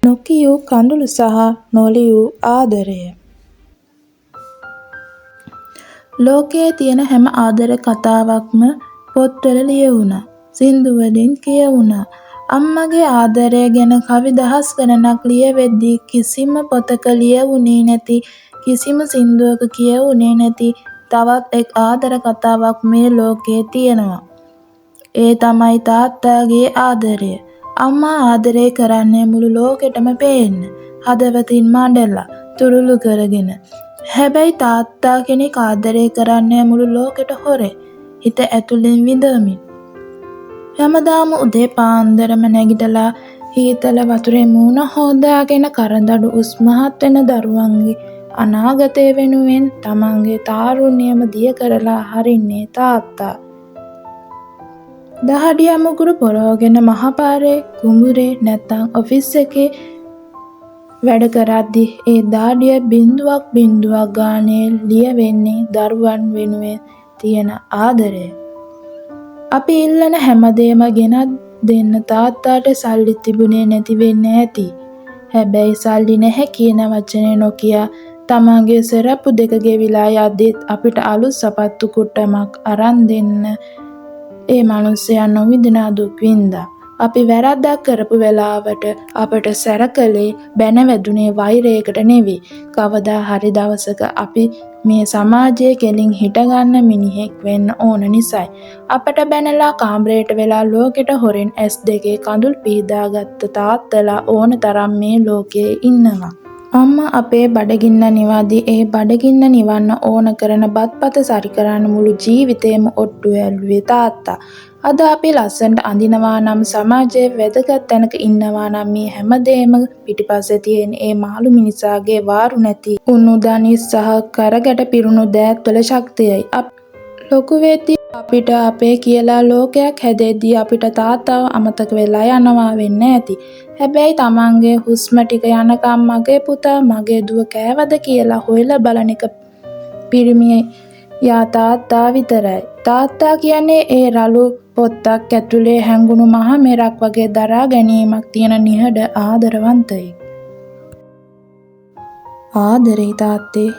නොකියූ කඳුළු සහ නොලියූ ආදරය. ලෝකයේ තියෙන හැම ආදර කතාවක්ම පොත්වල ලියවුණා. සින්දු වලින් කියවුණා. අම්මගේ ආදරය ගැන කවි දහස් ගණනක් ලියවෙද්දී කිසිම පොතක ලියවුණේ නැති, කිසිම සින්දුවක කියවුණේ නැති තවත් එක් ආදර කතාවක් මේ ලෝකේ තියෙනවා. ඒ තමයි තාත්තාගේ ආදරය. අම්මා ආදරය කරන්නේ මුළු ලෝකෙටම පේන්න. හදවතින්ම අඬලා, තුරුළු කරගෙන. හැබැයි තාත්තා කෙනෙක් ආදරය කරන්නේ මුළු ලෝකෙට හොරේ. හිත ඇතුලෙන් විඳවමින්. හැමදාම උදේ පාන්දරම නැගිටලා හීතල වතුරේ මූණ හොදාගෙන කරදඬු උස්මහත් වෙන දරුවන්ගේ අනාගතය වෙනුවෙන් තමන්ගේ තාරුණ්‍යම දිය කරලා හරින්නේ තාත්තා. දහඩිය මුගුරු පොරවගෙන මහපාරේ කුඹුරේ නැත්තම් ඔෆිස් එකේ වැඩ කරද්දි ඒ දහඩිය බිංදුවක් බිංදුවක් ගානේ ලියවෙන්නේ දරුවන් වෙනුවෙන් තියෙන ආදරය. අපි ඉල්ලන හැමදේම ගෙනත් දෙන්න තාත්තාට සල්ලි තිබුණේ නැති වෙන්න ඇති. හැබැයි සල්ලි නැහැ කියන වචනේ නොකිය තමන්ගේ සරප්පු දෙක ගෙවිලා යද්දිත් අපිට අලුත් සපත්තු කුට්ටමක් අරන් දෙන්න ඒ මනුස්සයා නොවිඳින දුක් විඳා. අපි වැරද්දක් කරපු වෙලාවට අපට සැරකලේ බැන වැදුනේ වෛරයකට නෙවෙයි. කවදා හරි දවසක අපි මේ සමාජයේ කෙලින් හිටගන්න මිනිහෙක් වෙන්න ඕන නිසයි. අපට බැනලා කාමරයට වෙලා ලෝකෙට හොරෙන් S2 කඳුල් පීදාගත්ත තාත්තලා ඕන තරම් මේ ලෝකයේ ඉන්නවා. අම්මා අපේ බඩගින්න නිවාදී ඒ බඩගින්න නිවන්න ඕන කරන බත්පත සරි කරන්න මුළු ජීවිතේම ඔට්ටු ඇල්ලුවේ තාත්තා. අද අපි ලස්සනට අඳිනවා නම් සමාජයේ වැදගත් තැනක ඉන්නවා නම් මේ හැමදේම පිටිපස්සේ තියෙන ඒ මාළු මිනිසාගේ වාරු නැති උණු දනිස් සහ කරගැට පිරුණු දෑත්වල ශක්තියයි. ලොකු වෙද්දී අපිට අපේ කියලා ලෝකයක් හැදෙද්දී අපිට තාත්තාව අමතක වෙලා යනවා වෙන්න ඇති. හැබැයි තමන්ගේ හුස්ම ටික යනකම් මගේ පුතා මගේ දුව කෑවද කියලා හොයලා බලන එක පිරිමියේ යා තාත්තා විතරයි. තාත්තා කියන්නේ ඒ රළු පොත්තක් ඇතුලේ හැංගුණු මහ මෙරක් වගේ දරා ගැනීමක් තියෙන නිහඬ ආදරවන්තයෙක්. ආදරේ තාත්තේ.